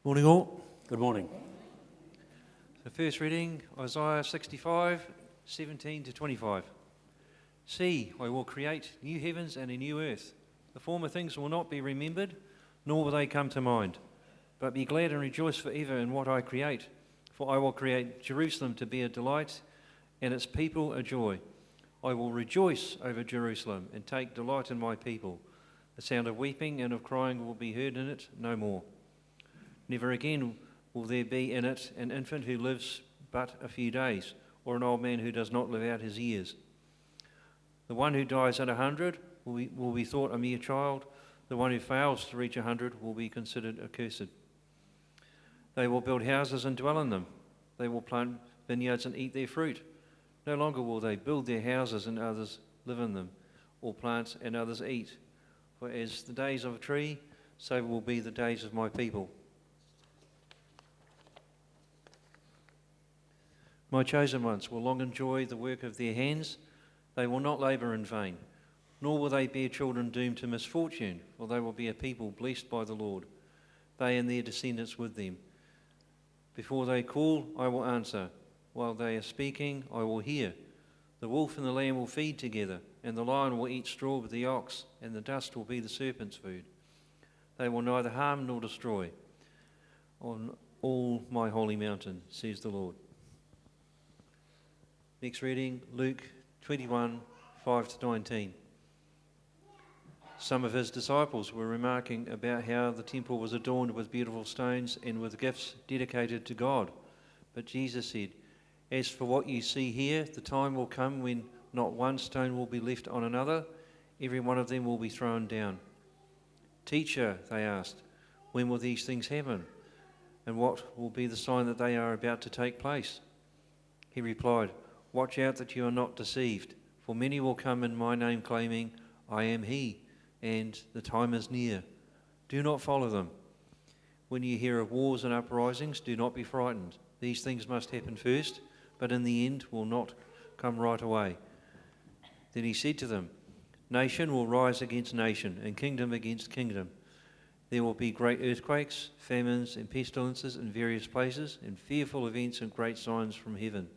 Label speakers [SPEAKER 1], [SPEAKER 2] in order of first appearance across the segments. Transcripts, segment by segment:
[SPEAKER 1] Morning all.
[SPEAKER 2] Good morning.
[SPEAKER 1] The first reading, Isaiah 65, 17 to 25. See, I will create new heavens and a new earth. The former things will not be remembered, nor will they come to mind. But be glad and rejoice forever in what I create. For I will create Jerusalem to be a delight, and its people a joy. I will rejoice over Jerusalem and take delight in my people. The sound of weeping and of crying will be heard in it no more. Never again will there be in it an infant who lives but a few days, or an old man who does not live out his years. The one who dies at 100 will be thought a mere child. The one who fails to reach 100 will be considered accursed. They will build houses and dwell in them. They will plant vineyards and eat their fruit. No longer will they build their houses and others live in them, or plant and others eat. For as the days of a tree, so will be the days of my people. My chosen ones will long enjoy the work of their hands. They will not labour in vain, nor will they bear children doomed to misfortune, for they will be a people blessed by the Lord, they and their descendants with them. Before they call, I will answer. While they are speaking, I will hear. The wolf and the lamb will feed together, and the lion will eat straw with the ox, and the dust will be the serpent's food. They will neither harm nor destroy on all my holy mountain, says the Lord. Next reading, Luke 21, 5 to 19. Some of his disciples were remarking about how the temple was adorned with beautiful stones and with gifts dedicated to God. But Jesus said, "As for what you see here, the time will come when not one stone will be left on another, every one of them will be thrown down." "Teacher," they asked, "when will these things happen? And what will be the sign that they are about to take place?" He replied, "Watch out that you are not deceived, for many will come in my name claiming, 'I am he,' and 'the time is near.' Do not follow them. When you hear of wars and uprisings, do not be frightened. These things must happen first, but in the end will not come right away." Then he said to them, "Nation will rise against nation, and kingdom against kingdom. There will be great earthquakes, famines, and pestilences in various places, and fearful events and great signs from heaven.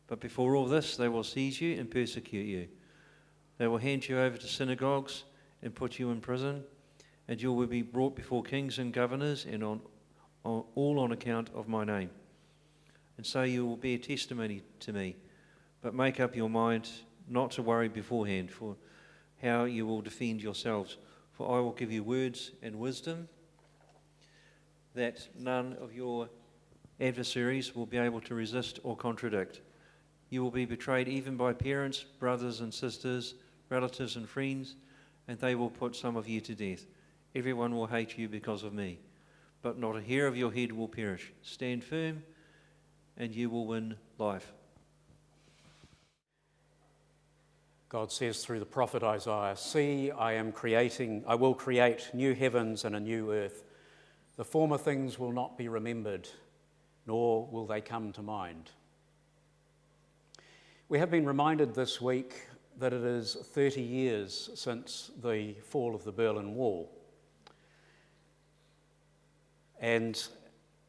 [SPEAKER 1] But before all this, they will seize you and persecute you. They will hand you over to synagogues and put you in prison, and you will be brought before kings and governors, and all on account of my name. And so you will bear testimony to me. But make up your mind not to worry beforehand for how you will defend yourselves, for I will give you words and wisdom that none of your adversaries will be able to resist or contradict. You will be betrayed even by parents, brothers and sisters, relatives and friends, and they will put some of you to death. Everyone will hate you because of me, but not a hair of your head will perish. Stand firm, and you will win life."
[SPEAKER 2] God says through the prophet Isaiah, "See, I will create new heavens and a new earth. The former things will not be remembered, nor will they come to mind." We have been reminded this week that it is 30 years since the fall of the Berlin Wall. And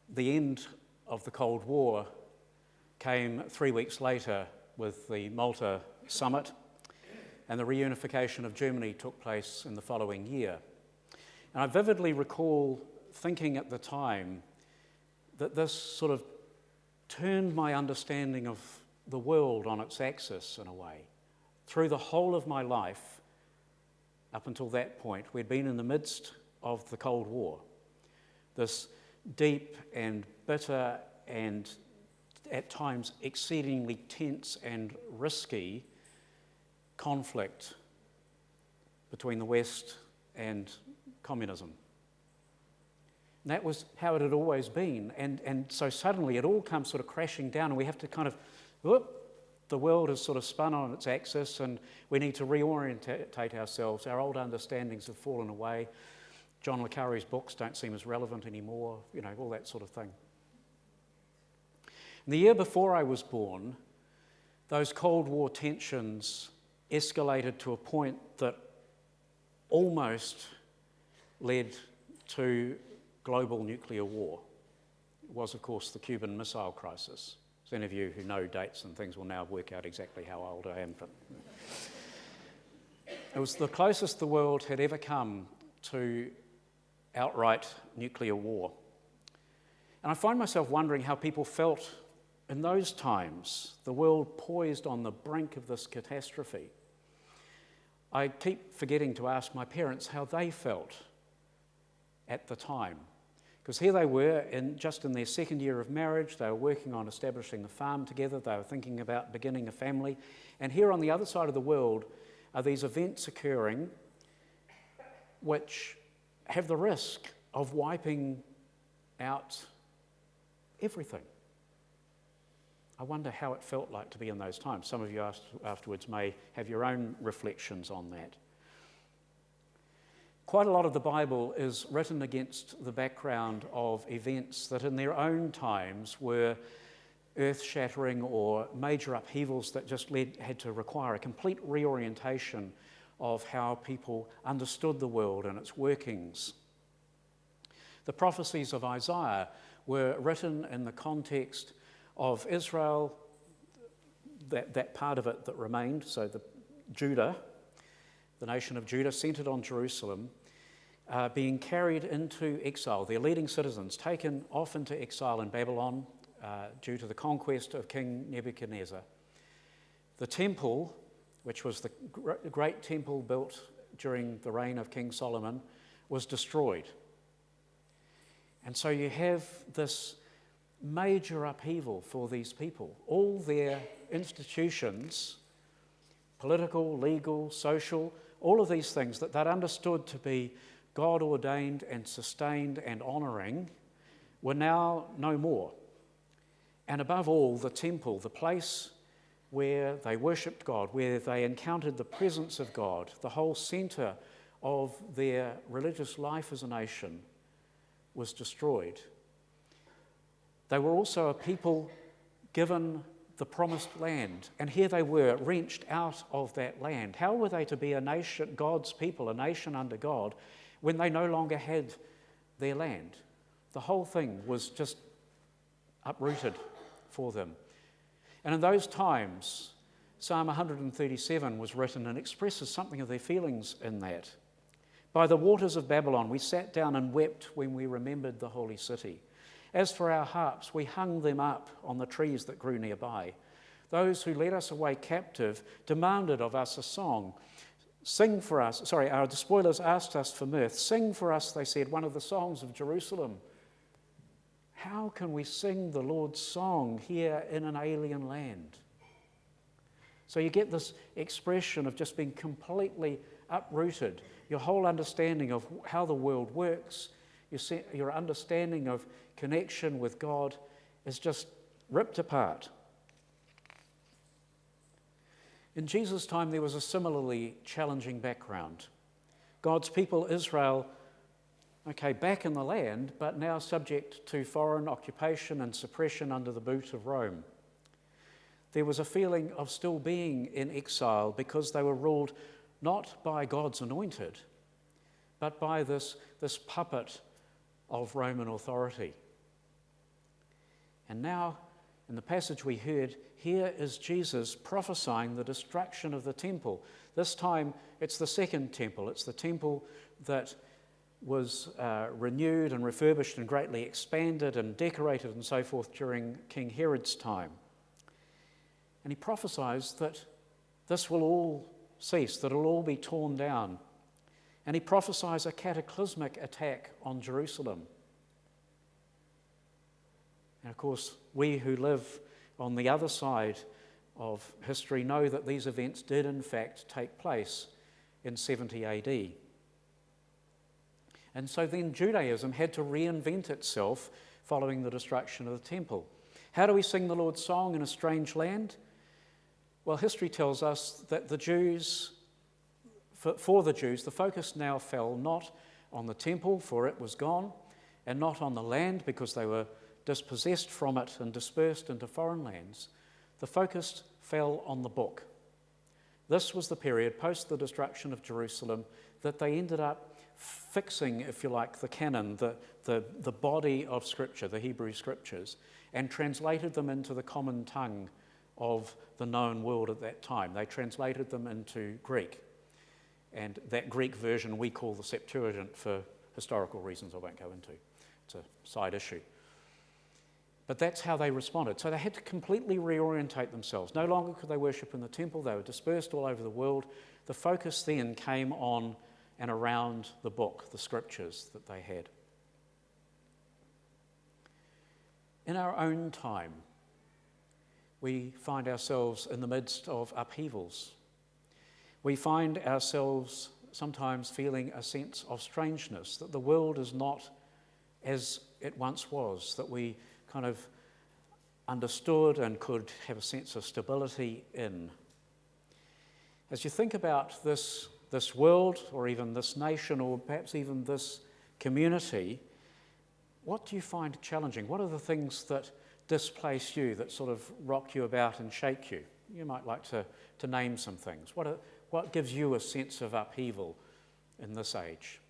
[SPEAKER 2] the end of the Cold War came 3 weeks later with the Malta summit, and the reunification of Germany took place in the following year. And I vividly recall thinking at the time that this sort of turned my understanding of the world on its axis in a way. Through the whole of my life, up until that point, we'd been in the midst of the Cold War. This deep and bitter and at times exceedingly tense and risky conflict between the West and communism. And that was how it had always been. And so suddenly it all comes sort of crashing down, and we have to kind of, the world has sort of spun on its axis, and we need to reorientate ourselves. Our old understandings have fallen away. John le Carre's books don't seem as relevant anymore, all that sort of thing. And the year before I was born, those Cold War tensions escalated to a point that almost led to global nuclear war was, of course, the Cuban Missile Crisis. So any of you who know dates and things will now work out exactly how old I am. But it was the closest the world had ever come to outright nuclear war. And I find myself wondering how people felt in those times, the world poised on the brink of this catastrophe. I keep forgetting to ask my parents how they felt at the time. Because here they were, just in their second year of marriage, they were working on establishing the farm together, they were thinking about beginning a family. And here on the other side of the world are these events occurring which have the risk of wiping out everything. I wonder how it felt like to be in those times. Some of you afterwards may have your own reflections on that. Quite a lot of the Bible is written against the background of events that in their own times were earth-shattering or major upheavals that just had to require a complete reorientation of how people understood the world and its workings. The prophecies of Isaiah were written in the context of Israel, that part of it that remained, so Judah, the nation of Judah, centred on Jerusalem, being carried into exile, their leading citizens taken off into exile in Babylon due to the conquest of King Nebuchadnezzar. The temple, which was the great temple built during the reign of King Solomon, was destroyed. And so you have this major upheaval for these people. All their institutions, political, legal, social, all of these things that they'd understood to be God-ordained and sustained and honouring were now no more. And above all, the temple, the place where they worshipped God, where they encountered the presence of God, the whole centre of their religious life as a nation, was destroyed. They were also a people given the promised land, and here they were wrenched out of that land. How were they to be a nation, God's people, a nation under God, when they no longer had their land? The whole thing was just uprooted for them. And in those times, Psalm 137 was written and expresses something of their feelings in that. By the waters of Babylon, we sat down and wept when we remembered the holy city. As for our harps, we hung them up on the trees that grew nearby. Those who led us away captive demanded of us a song. Sing for us, our despoilers asked us for mirth. Sing for us, they said, one of the songs of Jerusalem. How can we sing the Lord's song here in an alien land? So you get this expression of just being completely uprooted. Your whole understanding of how the world works, your understanding of connection with God is just ripped apart. In Jesus' time, there was a similarly challenging background. God's people, Israel, back in the land, but now subject to foreign occupation and suppression under the boot of Rome. There was a feeling of still being in exile because they were ruled not by God's anointed, but by this puppet of Roman authority. And now, in the passage we heard, here is Jesus prophesying the destruction of the temple. This time, it's the second temple. It's the temple that was renewed and refurbished and greatly expanded and decorated and so forth during King Herod's time. And he prophesies that this will all cease, that it will all be torn down. And he prophesies a cataclysmic attack on Jerusalem. And of course, we who live on the other side of history know that these events did in fact take place in 70 AD. And so then Judaism had to reinvent itself following the destruction of the temple. How do we sing the Lord's song in a strange land? Well, history tells us that the Jews, for the Jews, the focus now fell not on the temple, for it was gone, and not on the land, because they were dispossessed from it and dispersed into foreign lands. The focus fell on the book. This was the period post the destruction of Jerusalem that they ended up fixing, if you like, the canon, the body of Scripture, the Hebrew Scriptures, and translated them into the common tongue of the known world at that time. They translated them into Greek. And that Greek version we call the Septuagint for historical reasons I won't go into. It's a side issue. But that's how they responded. So they had to completely reorientate themselves. No longer could they worship in the temple. They were dispersed all over the world. The focus then came on and around the book, the Scriptures that they had. In our own time, we find ourselves in the midst of upheavals. We find ourselves sometimes feeling a sense of strangeness, that the world is not as it once was, that we kind of understood and could have a sense of stability in. As you think about this world, or even this nation, or perhaps even this community, what do you find challenging? What are the things that displace you, that sort of rock you about and shake you? You might like to name some things. What gives you a sense of upheaval in this age?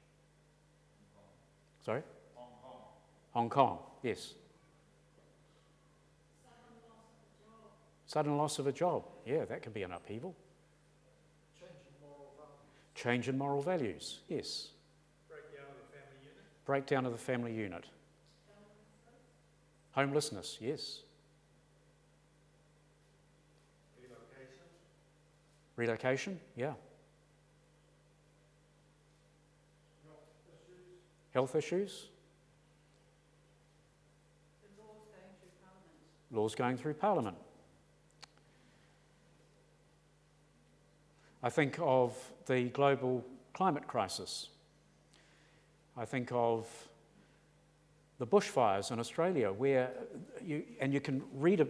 [SPEAKER 2] Sorry?
[SPEAKER 3] Hong Kong.
[SPEAKER 2] Hong Kong, yes. Sudden loss of a job. Yeah, that can be an upheaval. Change in moral values, yes. Breakdown of the family unit. Homelessness, yes. Relocation, yeah. Health issues. Laws going through Parliament. I think of the global climate crisis. I think of the bushfires in Australia, where you can read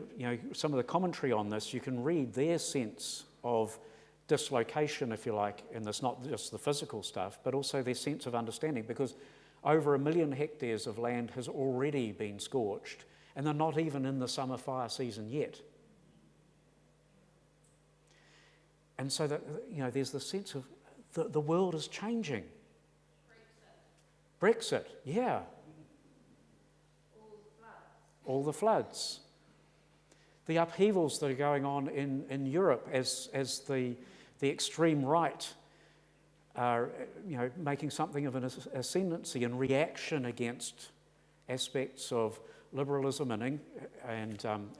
[SPEAKER 2] some of the commentary on this. You can read their sense of dislocation, if you like, in this, not just the physical stuff, but also their sense of understanding, because over 1 million hectares of land has already been scorched, and they're not even in the summer fire season yet. And so that, there's the sense of the world is changing. Brexit, yeah. All the floods. The upheavals that are going on in Europe as the extreme right are making something of an ascendancy and reaction against aspects of liberalism and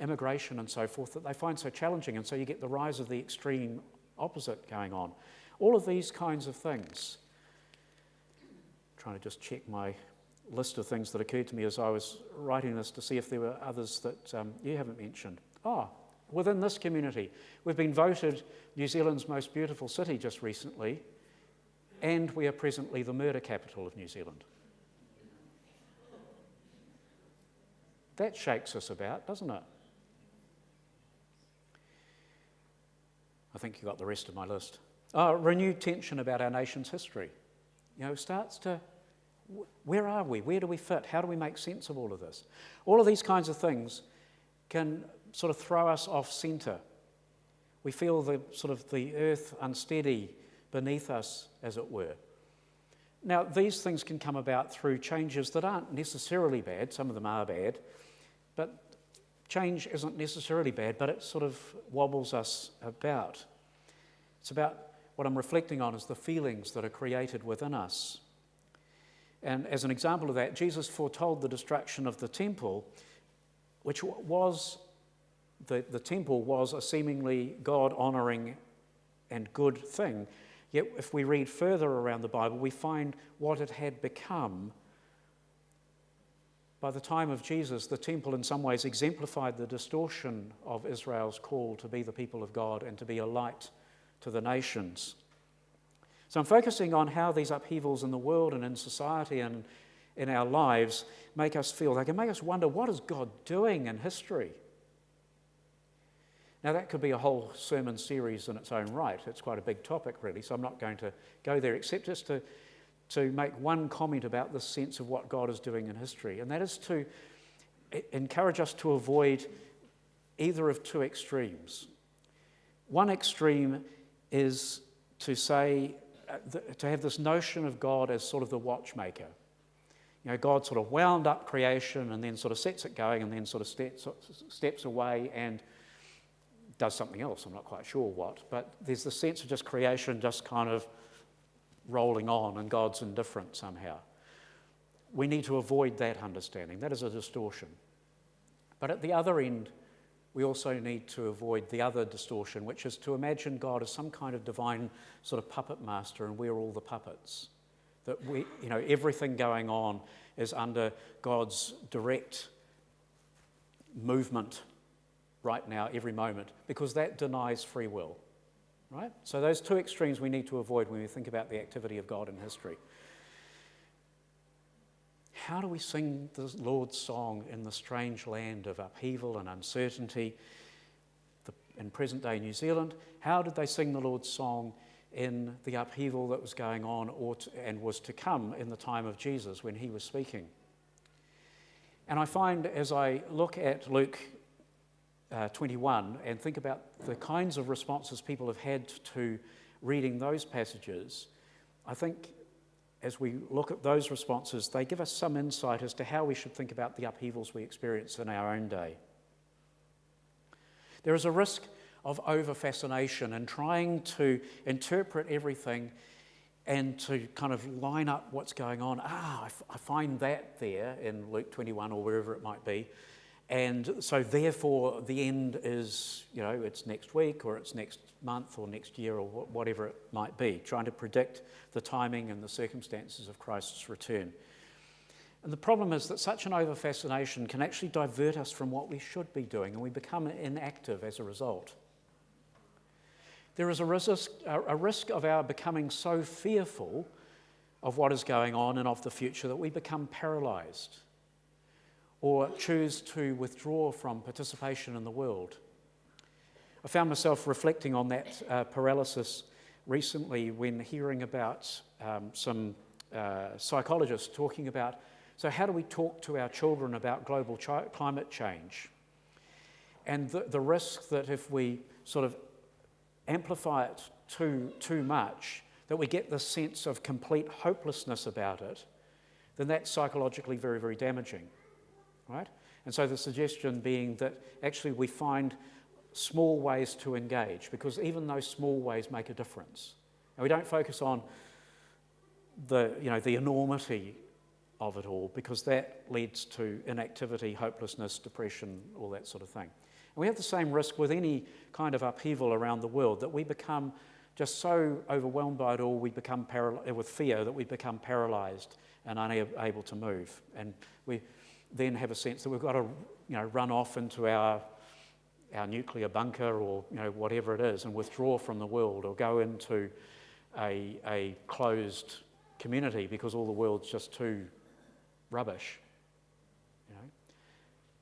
[SPEAKER 2] immigration and so forth that they find so challenging, and so you get the rise of the extreme opposite going on. All of these kinds of things. I'm trying to just check my list of things that occurred to me as I was writing this to see if there were others that you haven't mentioned. Within this community, we've been voted New Zealand's most beautiful city just recently, and we are presently the murder capital of New Zealand. That shakes us about, doesn't it? I think you got the rest of my list. Renewed tension about our nation's history. Starts to, where are we? Where do we fit? How do we make sense of all of this? All of these kinds of things can sort of throw us off centre. We feel the earth unsteady beneath us, as it were. Now, these things can come about through changes that aren't necessarily bad. Some of them are bad, but change isn't necessarily bad, but it sort of wobbles us about. It's about, what I'm reflecting on is the feelings that are created within us. And as an example of that, Jesus foretold the destruction of the temple, which was, the temple was a seemingly God-honouring and good thing. Yet if we read further around the Bible, we find what it had become. By the time of Jesus, the temple in some ways exemplified the distortion of Israel's call to be the people of God and to be a light to the nations. So I'm focusing on how these upheavals in the world and in society and in our lives make us feel. They can make us wonder, what is God doing in history? Now, that could be a whole sermon series in its own right. It's quite a big topic, really, so I'm not going to go there, except just to make one comment about this sense of what God is doing in history, and that is to encourage us to avoid either of two extremes. One extreme is to say to have this notion of God as sort of the watchmaker. You know, God sort of wound up creation and then sort of sets it going and then sort of steps away and does something else. I'm not quite sure what, but there's the sense of just creation just kind of rolling on and God's indifferent somehow. We need to avoid that understanding. That is a distortion. But at the other end, we also need to avoid the other distortion, which is to imagine God as some kind of divine sort of puppet master and we're all the puppets. That everything going on is under God's direct movement right now, every moment, because that denies free will, right? So those two extremes we need to avoid when we think about the activity of God in history. How do we sing the Lord's song in the strange land of upheaval and uncertainty in present-day New Zealand? How did they sing the Lord's song in the upheaval that was going on and was to come in the time of Jesus when he was speaking? And I find as I look at Luke 21 and think about the kinds of responses people have had to reading those passages, I think as we look at those responses, they give us some insight as to how we should think about the upheavals we experience in our own day. There is a risk of over-fascination and trying to interpret everything and to kind of line up what's going on. I find that there in Luke 21 or wherever it might be. And so therefore the end is, it's next week or it's next month or next year or whatever it might be, trying to predict the timing and the circumstances of Christ's return. And the problem is that such an over-fascination can actually divert us from what we should be doing, and we become inactive as a result. There is a risk of our becoming so fearful of what is going on and of the future that we become paralysed or choose to withdraw from participation in the world. I found myself reflecting on that paralysis recently when hearing about some psychologists talking about, so how do we talk to our children about global climate change? And the risk that if we sort of amplify it too much, that we get this sense of complete hopelessness about it, then that's psychologically very, very damaging, right? And so the suggestion being that actually we find small ways to engage, because even those small ways make a difference. And we don't focus on the enormity of it all, because that leads to inactivity, hopelessness, depression, all that sort of thing. And we have the same risk with any kind of upheaval around the world, that we become just so overwhelmed by it all, we become with fear, that we become paralysed and unable to move. And we then have a sense that we've got to run off into our nuclear bunker or whatever it is and withdraw from the world, or go into a closed community because all the world's just too rubbish.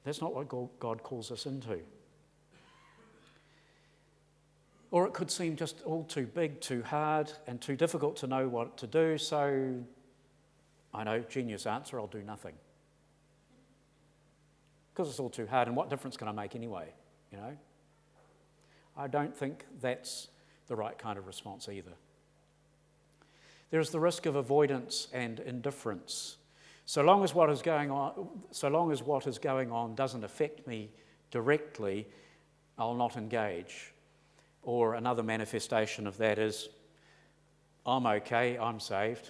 [SPEAKER 2] That's not what God calls us into. Or it could seem just all too big, too hard, and too difficult to know what to do, so I know, genius answer, I'll do nothing. Because it's all too hard, and what difference can I make anyway, I don't think that's the right kind of response either. There's the risk of avoidance and indifference. So long as what is going on doesn't affect me directly, I'll not engage. Or another manifestation of that is, I'm okay, I'm saved.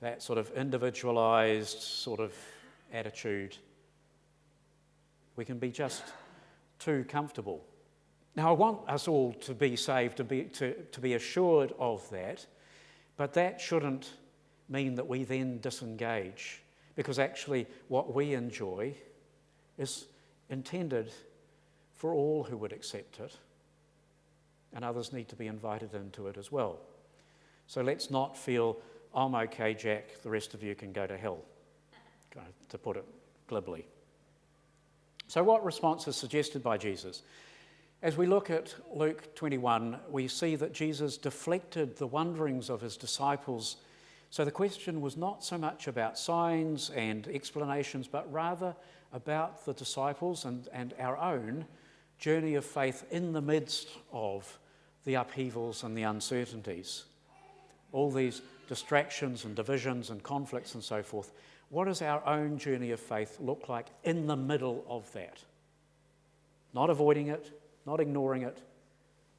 [SPEAKER 2] That sort of individualised sort of attitude. We can be just too comfortable. Now, I want us all to be saved, to be assured of that, but that shouldn't mean that we then disengage, because actually what we enjoy is intended for all who would accept it, and others need to be invited into it as well. So let's not feel, I'm okay, Jack, the rest of you can go to hell, to put it glibly. So what response is suggested by Jesus? As we look at Luke 21, we see that Jesus deflected the wonderings of his disciples. So the question was not so much about signs and explanations, but rather about the disciples and our own journey of faith in the midst of the upheavals and the uncertainties, all these distractions and divisions and conflicts and so forth, what does our own journey of faith look like in the middle of that? Not avoiding it, not ignoring it,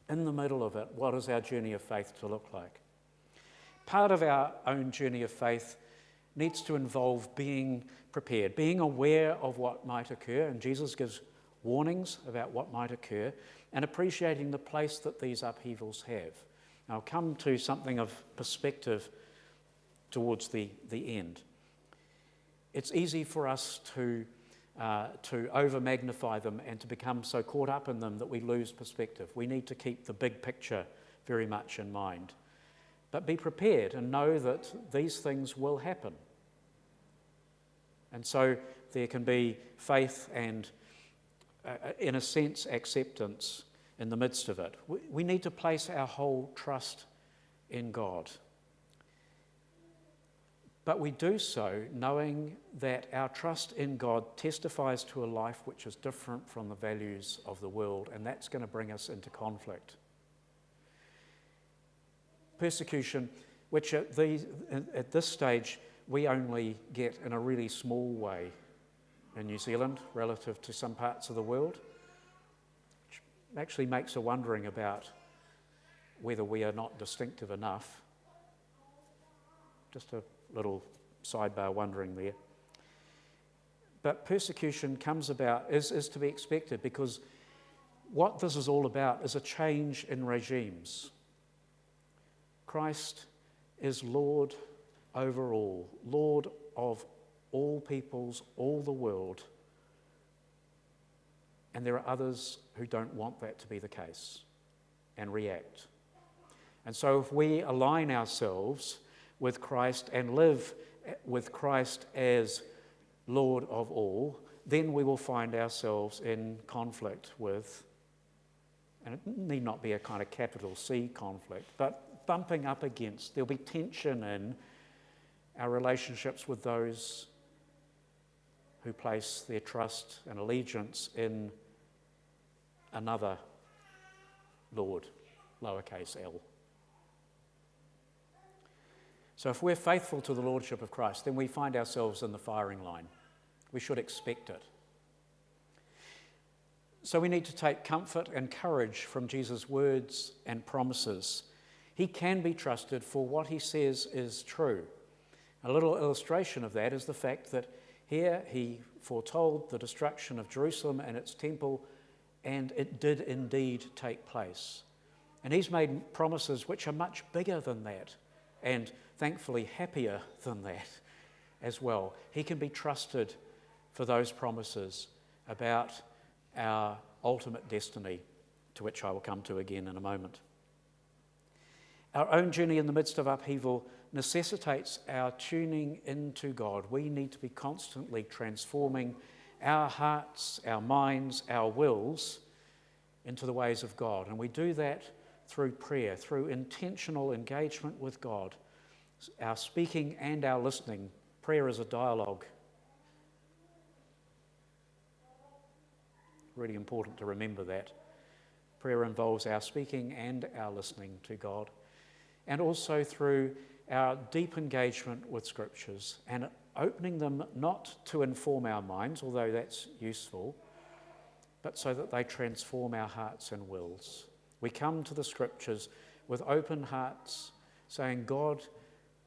[SPEAKER 2] in the middle of it, what is our journey of faith to look like? Part of our own journey of faith needs to involve being prepared, being aware of what might occur, and Jesus gives warnings about what might occur, and appreciating the place that these upheavals have. I'll come to something of perspective towards the end. It's easy for us to over-magnify them and to become so caught up in them that we lose perspective. We need to keep the big picture very much in mind. But be prepared and know that these things will happen. And so there can be faith and, in a sense, acceptance in the midst of it. We need to place our whole trust in God. But we do so knowing that our trust in God testifies to a life which is different from the values of the world, and that's going to bring us into conflict. Persecution, which at this stage we only get in a really small way in New Zealand relative to some parts of the world, which actually makes a wondering about whether we are not distinctive enough. Just a little sidebar wondering there. But persecution comes about, is to be expected, because what this is all about is a change in regimes. Christ is Lord over all, Lord of all peoples, all the world. And there are others who don't want that to be the case and react. And so if we align ourselves with Christ and live with Christ as Lord of all, then we will find ourselves in conflict with, and it need not be a kind of capital C conflict, but bumping up against, there'll be tension in our relationships with those who place their trust and allegiance in another Lord, lowercase l. So if we're faithful to the Lordship of Christ, then we find ourselves in the firing line. We should expect it. So we need to take comfort and courage from Jesus' words and promises. He can be trusted for what he says is true. A little illustration of that is the fact that here he foretold the destruction of Jerusalem and its temple, and it did indeed take place. And he's made promises which are much bigger than that, and thankfully happier than that as well. He can be trusted for those promises about our ultimate destiny, to which I will come to again in a moment. Our own journey in the midst of upheaval necessitates our tuning into God. We need to be constantly transforming our hearts, our minds, our wills into the ways of God. And we do that through prayer, through intentional engagement with God, our speaking and our listening. Prayer is a dialogue. Really important to remember that. Prayer involves our speaking and our listening to God, and also through our deep engagement with Scriptures and opening them not to inform our minds, although that's useful, but so that they transform our hearts and wills. We come to the Scriptures with open hearts, saying, God,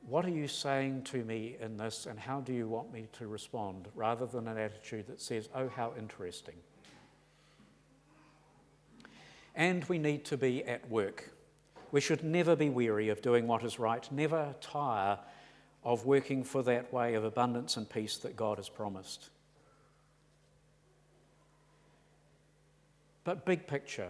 [SPEAKER 2] what are you saying to me in this, and how do you want me to respond, rather than an attitude that says, oh, how interesting. And we need to be at work. We should never be weary of doing what is right, never tire of working for that way of abundance and peace that God has promised. But big picture,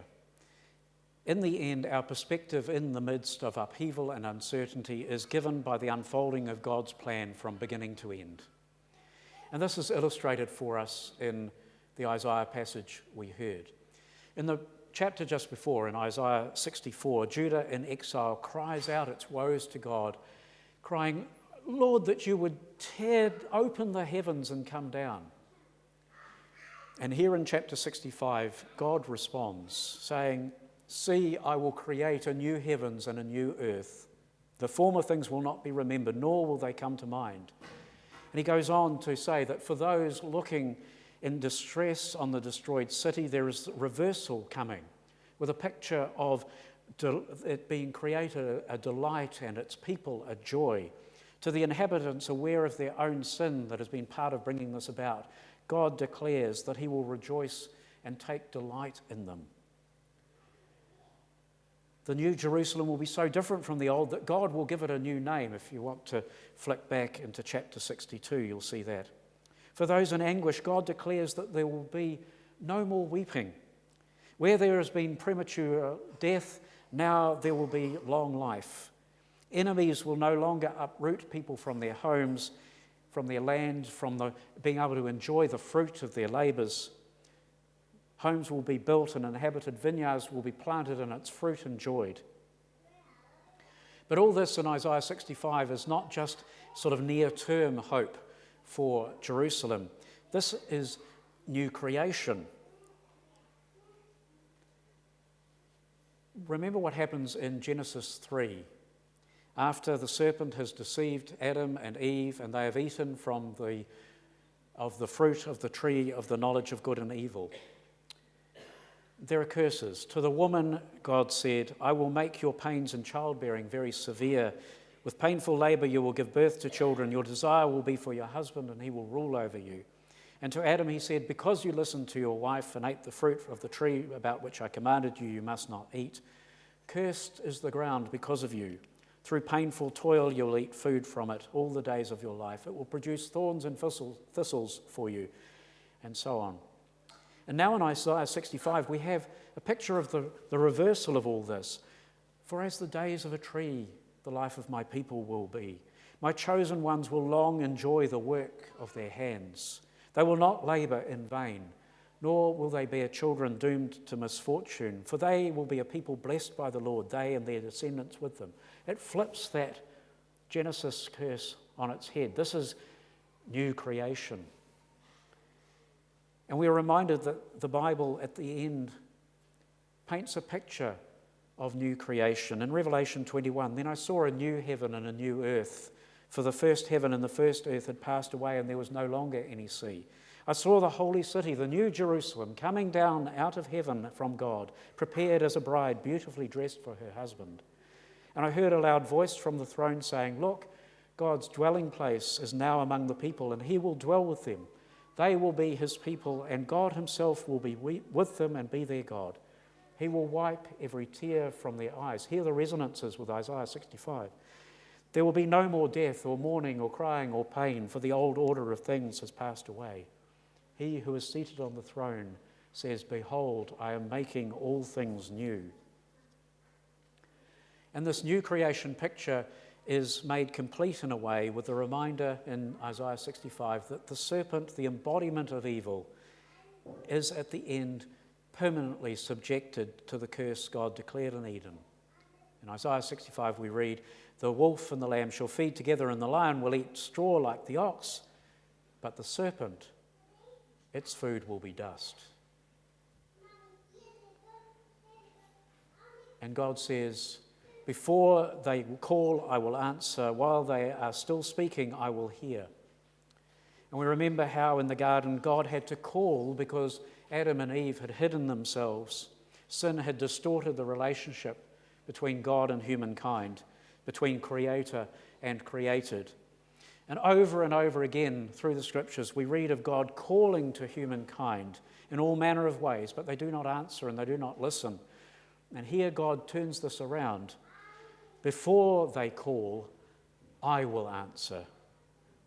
[SPEAKER 2] in the end, our perspective in the midst of upheaval and uncertainty is given by the unfolding of God's plan from beginning to end. And this is illustrated for us in the Isaiah passage we heard. In the chapter just before, in Isaiah 64, Judah in exile cries out its woes to God, crying, Lord, that you would tear open the heavens and come down. And here in chapter 65, God responds, saying, See, I will create a new heavens and a new earth. The former things will not be remembered, nor will they come to mind. And he goes on to say that for those looking in distress on the destroyed city, there is reversal coming, with a picture of it being created a delight and its people a joy. To the inhabitants aware of their own sin that has been part of bringing this about, God declares that he will rejoice and take delight in them. The new Jerusalem will be so different from the old that God will give it a new name. If you want to flick back into chapter 62, you'll see that. For those in anguish, God declares that there will be no more weeping. Where there has been premature death, now there will be long life. Enemies will no longer uproot people from their homes, from their land, from being able to enjoy the fruit of their labours. Homes will be built and inhabited, vineyards will be planted and its fruit enjoyed. But all this in Isaiah 65 is not just sort of near-term hope for Jerusalem. This is new creation. Remember what happens in Genesis 3. After the serpent has deceived Adam and Eve, and they have eaten of the fruit of the tree of the knowledge of good and evil, there are curses. To the woman, God said, I will make your pains in childbearing very severe. With painful labour you will give birth to children. Your desire will be for your husband, and he will rule over you. And to Adam he said, because you listened to your wife and ate the fruit of the tree about which I commanded you, you must not eat. Cursed is the ground because of you. Through painful toil you'll eat food from it all the days of your life. It will produce thorns and thistles for you, and so on. And now in Isaiah 65 we have a picture of the reversal of all this. For as the days of a tree, the life of my people will be. My chosen ones will long enjoy the work of their hands. They will not labour in vain, nor will they bear children doomed to misfortune, for they will be a people blessed by the Lord, they and their descendants with them. It flips that Genesis curse on its head. This is new creation. And we are reminded that the Bible at the end paints a picture of new creation. In Revelation 21, then I saw a new heaven and a new earth, for the first heaven and the first earth had passed away, and there was no longer any sea. I saw the holy city, the new Jerusalem, coming down out of heaven from God, prepared as a bride, beautifully dressed for her husband. And I heard a loud voice from the throne saying, look, God's dwelling place is now among the people, and he will dwell with them. They will be his people, and God himself will be with them and be their God. He will wipe every tear from their eyes. Hear the resonances with Isaiah 65. There will be no more death or mourning or crying or pain, for the old order of things has passed away. He who is seated on the throne says, behold, I am making all things new. And this new creation picture is made complete in a way with the reminder in Isaiah 65 that the serpent, the embodiment of evil, is at the end permanently subjected to the curse God declared in Eden. In Isaiah 65 we read, the wolf and the lamb shall feed together, and the lion will eat straw like the ox, but the serpent, its food will be dust. And God says, before they call, I will answer. While they are still speaking, I will hear. And we remember how in the garden God had to call because Adam and Eve had hidden themselves. Sin had distorted the relationship between God and humankind, between creator and created. And over again through the scriptures, we read of God calling to humankind in all manner of ways, but they do not answer and they do not listen. And here God turns this around. Before they call, I will answer.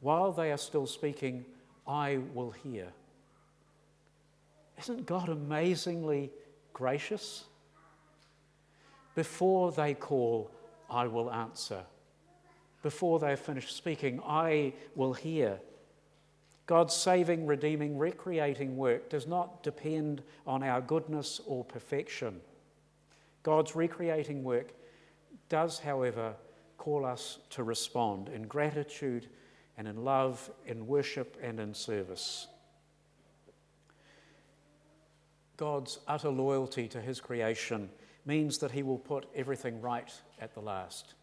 [SPEAKER 2] While they are still speaking, I will hear. Isn't God amazingly gracious? Before they call, I will answer. Before they have finished speaking, I will hear. God's saving, redeeming, recreating work does not depend on our goodness or perfection. God's recreating work does, however, call us to respond in gratitude and in love, in worship and in service. God's utter loyalty to his creation means that he will put everything right at the last.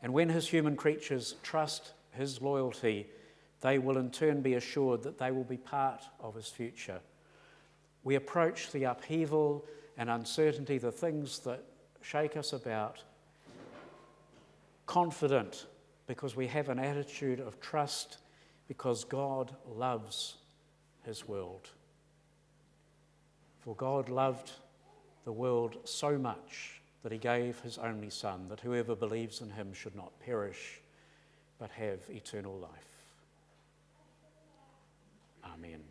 [SPEAKER 2] And when his human creatures trust his loyalty, they will in turn be assured that they will be part of his future. We approach the upheaval and uncertainty, the things that shake us about, confident because we have an attitude of trust, because God loves his world. For God loved the world so much that he gave his only Son, that whoever believes in him should not perish, but have eternal life. Amen.